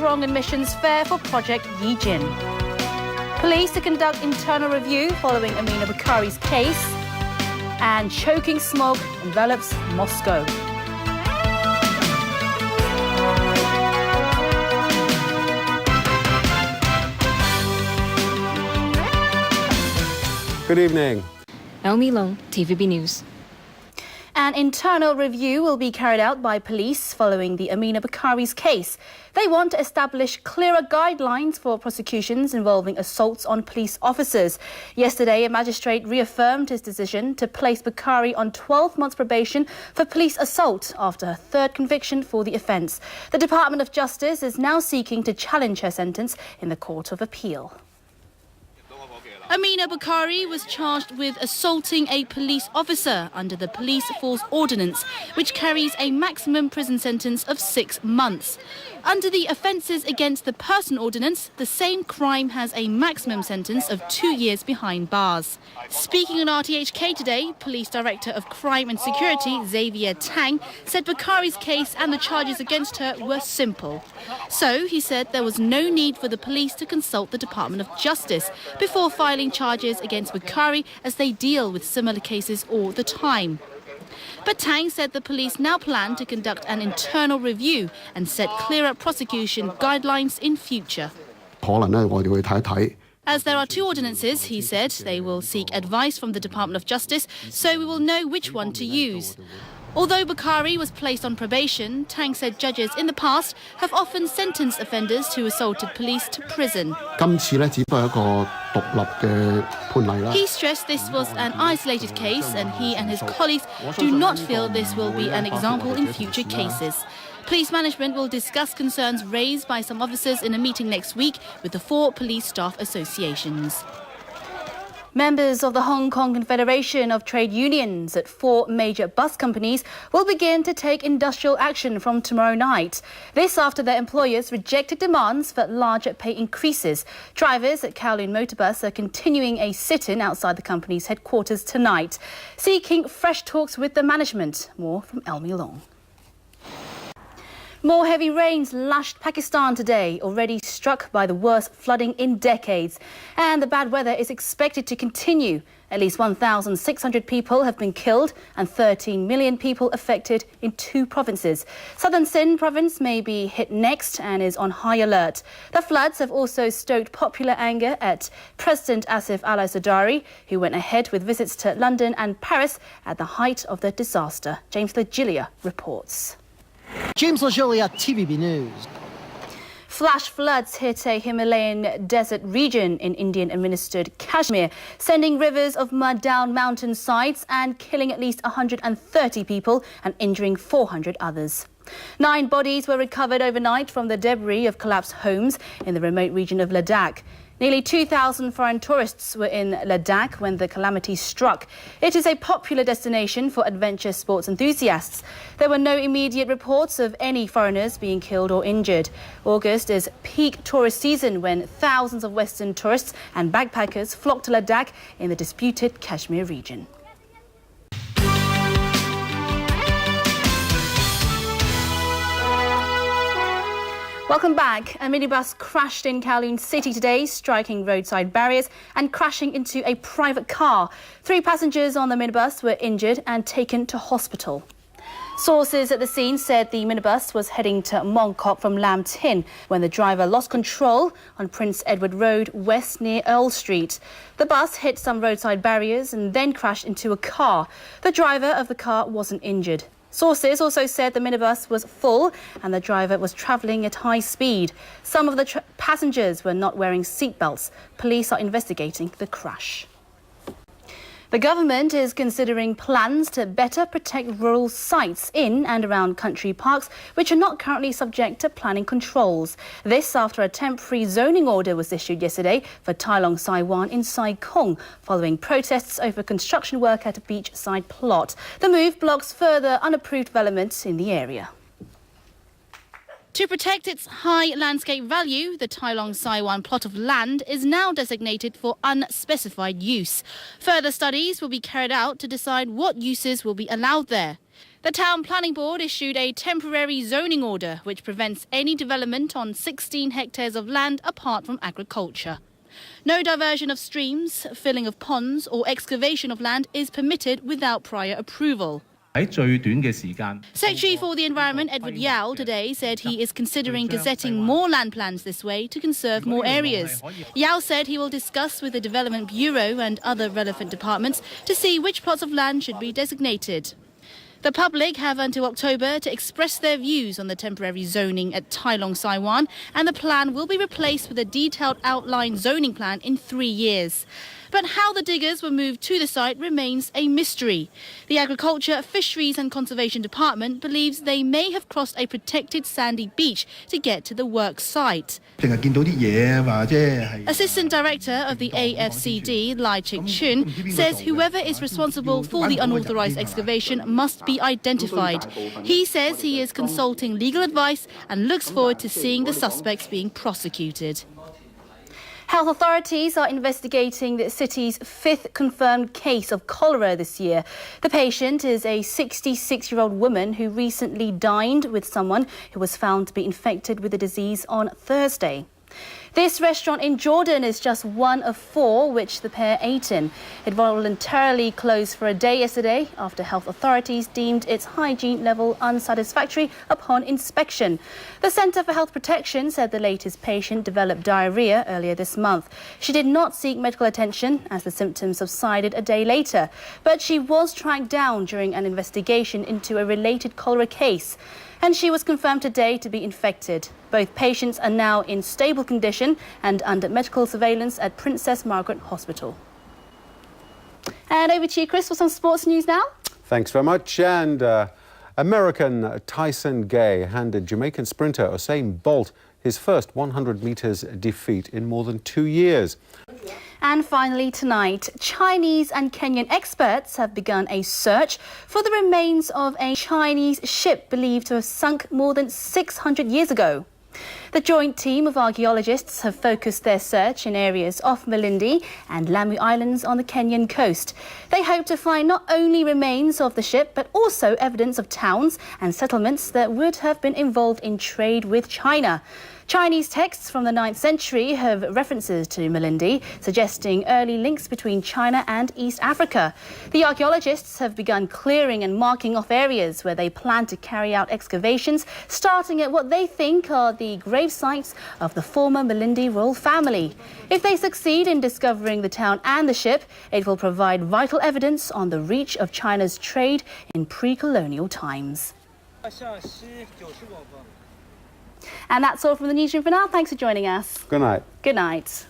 strong admissions fair for Project Yijin. Police to conduct internal review following Amina Bukhari's case. And choking smog envelops Moscow. Good evening. Elmi Long, TVB News. An internal review will be carried out by police following the Amina Bukhari's case. They want to establish clearer guidelines for prosecutions involving assaults on police officers. Yesterday, a magistrate reaffirmed his decision to place Bukhari on 12 months probation for police assault after her third conviction for the offence. The Department of Justice is now seeking to challenge her sentence in the Court of Appeal. Amina Bukhari was charged with assaulting a police officer under the Police Force Ordinance, which carries a maximum prison sentence of 6 months. Under the Offences Against the Person Ordinance, the same crime has a maximum sentence of 2 years behind bars. Speaking on RTHK today, Police Director of Crime and Security, Xavier Tang, said Bukhari's case and the charges against her were simple. So, he said there was no need for the police to consult the Department of Justice before filing charges against Bukhari, as they deal with similar cases all the time. But Tang said the police now plan to conduct an internal review and set clearer prosecution guidelines in future. As there are 2 ordinances, he said, they will seek advice from the Department of Justice, so we will know which one to use. Although Bukhari was placed on probation, Tang said judges in the past have often sentenced offenders who assaulted police to prison. He stressed this was an isolated case, and he and his colleagues do not feel this will be an example in future cases. Police management will discuss concerns raised by some officers in a meeting next week with the 4 police staff associations. Members of the Hong Kong Confederation of Trade Unions at 4 major bus companies will begin to take industrial action from tomorrow night. This after their employers rejected demands for larger pay increases. Drivers at Kowloon Motorbus are continuing a sit-in outside the company's headquarters tonight, seeking fresh talks with the management. More from Elmi Long. More heavy rains lashed Pakistan today, already struck by the worst flooding in decades. And the bad weather is expected to continue. At least 1,600 people have been killed and 13 million people affected in 2 provinces. Southern Sindh province may be hit next and is on high alert. The floods have also stoked popular anger at President Asif Ali Zardari, who went ahead with visits to London and Paris at the height of the disaster. James Legilia reports. James Legilia, TVB News. Flash floods hit a Himalayan desert region in Indian-administered Kashmir, sending rivers of mud down mountain sides and killing at least 130 people and injuring 400 others. 9 bodies were recovered overnight from the debris of collapsed homes in the remote region of Ladakh. Nearly 2,000 foreign tourists were in Ladakh when the calamity struck. It is a popular destination for adventure sports enthusiasts. There were no immediate reports of any foreigners being killed or injured. August is peak tourist season when thousands of Western tourists and backpackers flock to Ladakh in the disputed Kashmir region. Welcome back. A minibus crashed in Kowloon City today, striking roadside barriers and crashing into a private car. 3 passengers on the minibus were injured and taken to hospital. Sources at the scene said the minibus was heading to Mongkok from Lam Tin when the driver lost control on Prince Edward Road West near Earl Street. The bus hit some roadside barriers and then crashed into a car. The driver of the car wasn't injured. Sources also said the minibus was full and the driver was travelling at high speed. Some of the passengers were not wearing seatbelts. Police are investigating the crash. The government is considering plans to better protect rural sites in and around country parks which are not currently subject to planning controls. This after a temporary zoning order was issued yesterday for Tai Long Sai Wan in Sai Kung following protests over construction work at a beachside plot. The move blocks further unapproved developments in the area. To protect its high landscape value, the Tai Long Sai Wan plot of land is now designated for unspecified use. Further studies will be carried out to decide what uses will be allowed there. The Town Planning Board issued a temporary zoning order which prevents any development on 16 hectares of land apart from agriculture. No diversion of streams, filling of ponds or excavation of land is permitted without prior approval. Secretary for the Environment Edward Yao today said he is considering gazetting more land plans this way to conserve more areas. Yao said he will discuss with the Development Bureau and other relevant departments to see which plots of land should be designated. The public have until October to express their views on the temporary zoning at Tai Long Sai Wan, and the plan will be replaced with a detailed outline zoning plan in 3 years. But how the diggers were moved to the site remains a mystery. The Agriculture, Fisheries and Conservation Department believes they may have crossed a protected sandy beach to get to the work site. Assistant Director of the AFCD, Lai Chik Chun, says whoever is responsible for the unauthorised excavation must be identified. He says he is consulting legal advice and looks forward to seeing the suspects being prosecuted. Health authorities are investigating the city's 5th confirmed case of cholera this year. The patient is a 66-year-old woman who recently dined with someone who was found to be infected with the disease on Thursday. This restaurant in Jordan is just one of 4 which the pair ate in. It voluntarily closed for a day yesterday after health authorities deemed its hygiene level unsatisfactory upon inspection. The Centre for Health Protection said the latest patient developed diarrhoea earlier this month. She did not seek medical attention as the symptoms subsided a day later, but she was tracked down during an investigation into a related cholera case, and she was confirmed today to be infected. Both patients are now in stable condition and under medical surveillance at Princess Margaret Hospital. And over to you, Chris, for some sports news now. Thanks very much. And American Tyson Gay handed Jamaican sprinter Usain Bolt his first 100 metres defeat in more than 2 years. And finally tonight, Chinese and Kenyan experts have begun a search for the remains of a Chinese ship believed to have sunk more than 600 years ago. The joint team of archaeologists have focused their search in areas off Malindi and Lamu Islands on the Kenyan coast. They hope to find not only remains of the ship, but also evidence of towns and settlements that would have been involved in trade with China. Chinese texts from the 9th century have references to Malindi, suggesting early links between China and East Africa. The archaeologists have begun clearing and marking off areas where they plan to carry out excavations, starting at what they think are the grave sites of the former Malindi royal family. If they succeed in discovering the town and the ship, it will provide vital evidence on the reach of China's trade in pre-colonial times. And that's all from the newsroom for now. Thanks for joining us. Good night. Good night.